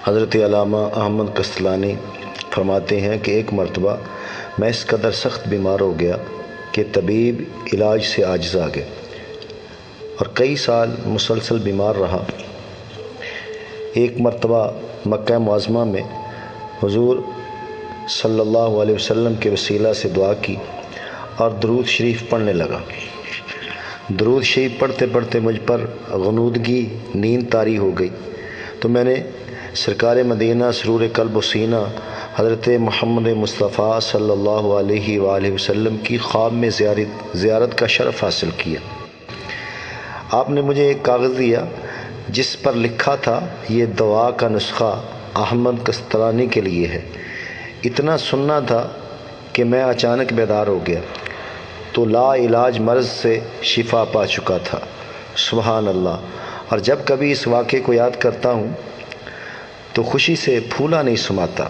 حضرت علامہ احمد کستلانی فرماتے ہیں کہ ایک مرتبہ میں اس قدر سخت بیمار ہو گیا کہ طبیب علاج سے عاجز آ گئے اور کئی سال مسلسل بیمار رہا۔ ایک مرتبہ مکہ معظمہ میں حضور صلی اللہ علیہ وسلم کے وسیلہ سے دعا کی اور درود شریف پڑھنے لگا۔ درود شریف پڑھتے پڑھتے مجھ پر غنودگی نیند طاری ہو گئی تو میں نے سرکار مدینہ سرور قلب و سینہ حضرت محمد مصطفیٰ صلی اللہ علیہ وآلہ وسلم کی خواب میں زیارت کا شرف حاصل کیا۔ آپ نے مجھے ایک کاغذ دیا جس پر لکھا تھا، یہ دوا کا نسخہ احمد کستلانی کے لیے ہے۔ اتنا سننا تھا کہ میں اچانک بیدار ہو گیا تو لا علاج مرض سے شفا پا چکا تھا۔ سبحان اللہ۔ اور جب کبھی اس واقعے کو یاد کرتا ہوں تو خوشی سے پھولا نہیں سماتا۔